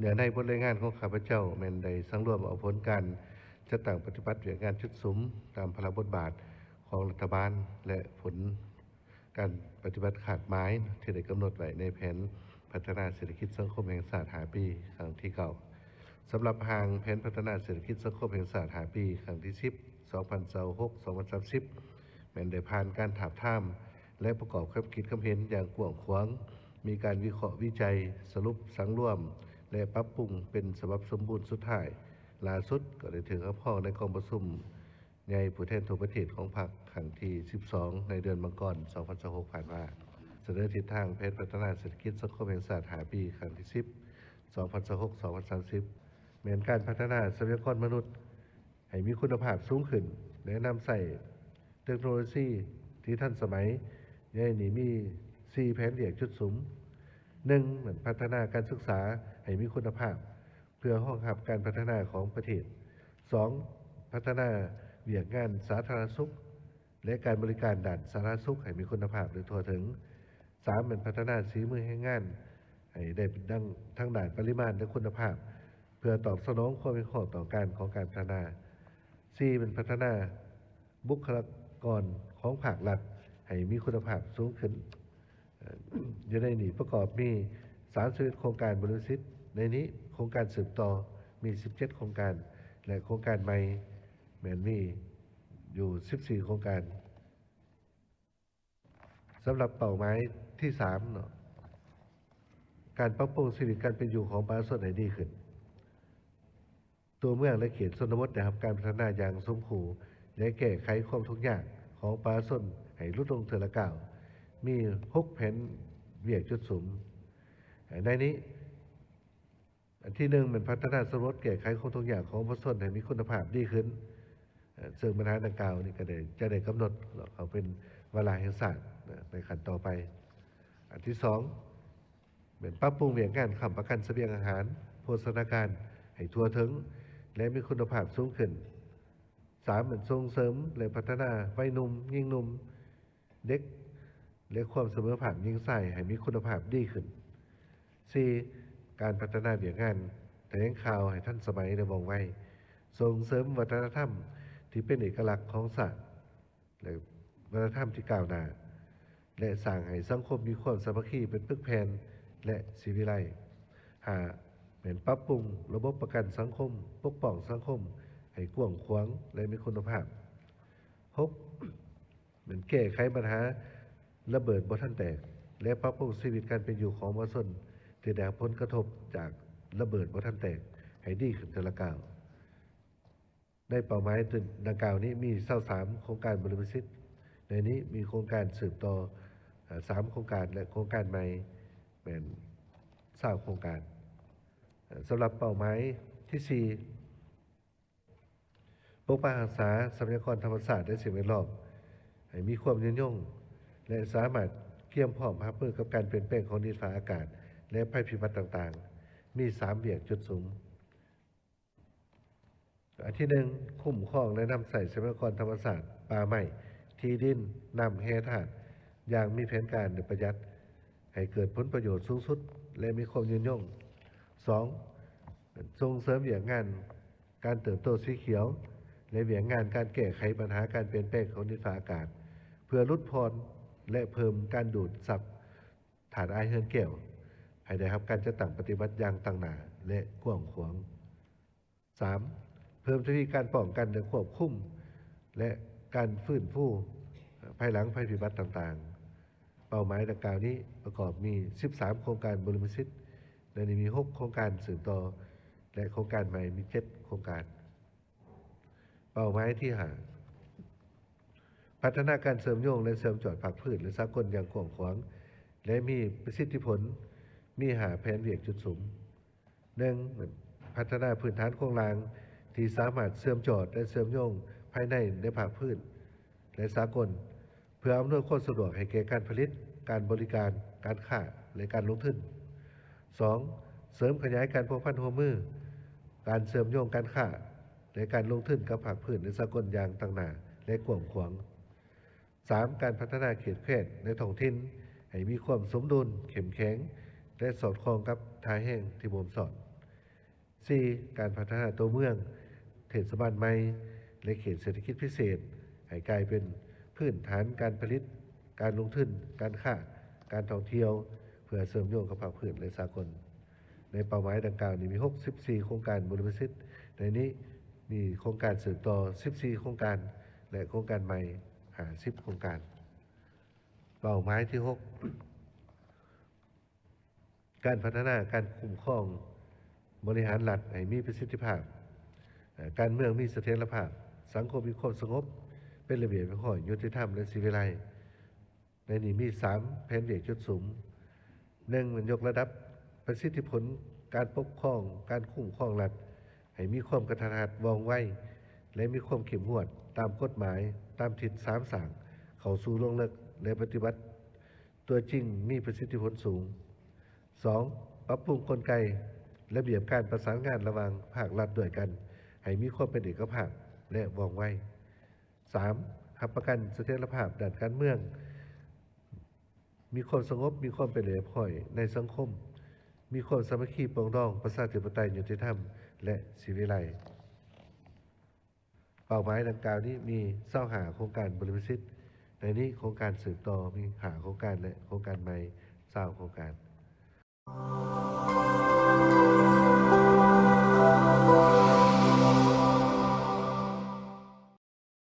เนื้อในบทรายงานของข้าพเจ้าแม่นได้สังรวมเอาผลการจัดตั้งปฏิบัติเวียกงานชุดสุมตามพระราชบทบาทของรัฐบาลและผลการปฏิบัติขาดไม้ที่ได้กำหนดไว้ในแผนพัฒนาเศรษฐกิจสังคมแห่งชาติ5 ปีครั้งที่เก้าสำหรับทางแผนพัฒนาเศรษฐกิจสังคมแห่งชาติ5 ปีครั้งที่10 2026-2030แม่นได้ผ่านการถามท่ามและประกอบความคิดความเห็นอย่างกว้างขวางมีการวิเคราะห์วิจัยสรุปสังรวมและปรับปรุงเป็นฉบับสมบูรณ์สุดท้ายล่าสุดก็ได้ถึงกับพ้องในกองประชุมใหญ่ผู้แทนทั่วประเทศของพรรคครั้งที่12ในเดือนมังกร2026ผ่านมาเสนอทิศทางแผนพัฒนาเศรษฐกิจสังคมแห่งชาติ5 ปีครั้งที่10 2026-2030แม้นการพัฒนาทรัพยากรมนุษย์ให้มีคุณภาพสูงขึ้นและนำใส่เทคโนโลยีที่ทันสมัยใหญ่นี้มี4แผนเรียกจุดสุม1. พัฒนาการศึกษาให้มีคุณภาพเพื่อรองรับการพัฒนาของประเทศ 2. พัฒนาเวียกงานสาธารณสุขและการบริการด้านสาธารณสุขให้มีคุณภาพโดยทั่วถึง 3. เป็นพัฒนาฝีมือแรงงานให้ได้ดังทั้งด้านปริมาณและคุณภาพเพื่อตอบสนองความเป็นข้อต้องการของการพัฒนา 4. เป็นพัฒนาบุคลากรของภาครัฐให้มีคุณภาพสูงขึ้นอยู่ในนี้ประกอบมี31โครงการบริษัทในนี้โครงการสืบต่อมี17โครงการและโครงการใหม่แม้นมีอยู่14โครงการสำหรับเป้าหมายที่3เนาะการปรับปรุงชีวิตการเป็นอยู่ของประชาชนให้ดีขึ้นตัวเมืองและเขตชนบทได้รับการพัฒนาอย่างสมบูรณ์และแก้ไขความทุกข์ยากของประชาชนให้ลดลงเทื่อละก้าวมี6แผนเวียกจุดสุมในนี้อันที่1เป็นพัฒนาสมรสแก้ไขความทุกข์ยากของประชาชนให้มีคุณภาพดีขึ้นซึ่งปัญหาดังกล่าวนี้ก็จะได้กำหนดเขาเป็นวาระแห่งชาติในขั้นต่อไปอันที่2เป็นปรับปรุงเวียกงานค้ำประกันเสบียงอาหารโภชนาการให้ทั่วถึงและมีคุณภาพสูงขึ้น 3. เป็นส่งเสริมและพัฒนาวัยหนุ่มหญิงหนุ่มเด็กและความเสมอภาคหญิงชายให้มีคุณภาพดีขึ้น 4. การพัฒนาเวียกงานแถลงข่าวให้ทันสมัยและว่องไวส่งเสริมวัฒนธรรมที่เป็นเอกลักษณ์ของชาติและวัฒนธรรมที่ก้าวหน้าและสร้างให้สังคมมีความสามัคคีเป็นปึกแผ่นและศิวิไลย์ 5. เป็นปรับปรุงระบบประกันสังคมปกป้องสังคมให้กว้างขวางและมีคุณภาพ 6. เป็นแก้ไขปัญหาระเบิดบ่ทันแตกและปรับปรุงชีวิตการเป็นอยู่ของประชาชนที่ได้รับผลกระทบจากระเบิดบ่ทันแตกให้ดีขึ้นแต่ละก้าวในเป้าหมายดังกล่าวนี้มี23โครงการบริษัทในนี้มีโครงการสืบต่อ3โครงการและโครงการใหม่เป็น20โครงการสำหรับเป้าหมายที่4ปกปักรักษาทรัพยากรธรรมชาติและสิ่งแวดล้อมให้มีความยืนยงและสามารถเพียงพร้อมรับมือกับการเปลี่ยนแปลงของดินฟ้าอากาศและภัยพิบัติต่างๆมี3เวียกจุดสูงอันที่1คุ้มครองและนำใส่ทรัพยากรธรรมชาติป่าไม้ที่ดินน้ำแร่ธาตุอย่างมีแผนการและประหยัดให้เกิดผลประโยชน์สูงสุดและมีความยืนยง 2. ส่งเสริมเวียกงานการเติบโตสีเขียวและเวียกงานการแก้ไขปัญหาการเปลี่ยนแปลงของดินฟ้าอากาศเพื่อลดพรและเพิ่มการดูดซับถ่านไอเฮือนแก้วให้ได้รับการจัดตั้งปฏิบัติอย่างต่างหน้าและกว้างขวาง 3. เพิ่มวิธีการป้องกันและควบคุมและการฟื้นฟูภายหลังภัยพิบัติต่างๆเป้าหมายดังกล่าวนี้ประกอบมี13โครงการบริษัทและมี6โครงการสืบต่อและโครงการใหม่มี7โครงการเป้าหมายที่5พัฒนาการเสริมโยงและเสริมจอดผักพืชและสากลอย่างกว้างขวางและมีประสิทธิผลมี5แผนเวียกจุดสูง 1. พัฒนาพื้นฐานโครงสร้างที่สามารถเชื่อมจอดและเชื่อมโยงภายในภาคพื้นและสากลเพื่ออำนวยความสะดวกให้แก่การผลิตการบริการการค้าและการลงทุน 2. เสริมขยายการพัวพันหัวมือการเชื่อมโยงการค้าและการลงทุนกับภาคพื้นและสากลอย่างต่างหน้าและกว้างขวาง 3. การพัฒนาเขตแคว้นในท้องถิ่นให้มีความสมดุลเข้มแข็งและสอดคล้องกับทายแห่งที่บ่มสอด 4. การพัฒนาตัวเมืองเทศบาลใหม่และเขตเศรษฐกิจพิเศษให้กลายเป็นพื้นฐานการผลิตการลงทุนการค้าการท่องเที่ยวเพื่อเสริมโยงกับภาคพื้นและสากลในเป้าหมายดังกล่าวนี้มี64โครงการบริษัทในนี้มีโครงการสืบต่อ14โครงการและโครงการใหม่50โครงการเป้าหมายที่6การพัฒนาการคุ้มครองบริหารรัฐให้มีประสิทธิภาพการเมืองมีเสถียรภาพสังคมมีความสงบเป็นระเบียบเรียบร้อยยุติธรรมและศิวิไลในนี้มี3แผนเด็กจุดสูง1มันยกระดับประสิทธิผลการปกครองการคุ้มครองรัฐให้มีความกระทัดรัดว่องไวและมีความเข้มงวดตามกฎหมายตามทิศ3สั่งเข้าสู่ลงเลิกและปฏิบัติตัวจริงมีประสิทธิผลสูง 2. ปรับปรุงกลไกระเบียบการประสานงานระหว่างภาครัฐด้วยกันให้มีความเป็นเอกภาพและว่องไว 3. หับประกันเสถียรภาพด้านการเมืองมีความสงบมีความเป็นระเบียบร้อยในสังคมมีความสามัคคีปรองดองประชาธิปไตยยุติธรรมและศิวิไลย์เป้าหมายดังกล่าวนี้มี25โครงการบริษัทในนี้โครงการสืบต่อมี5โครงการและโครงการใหม่20โครงการ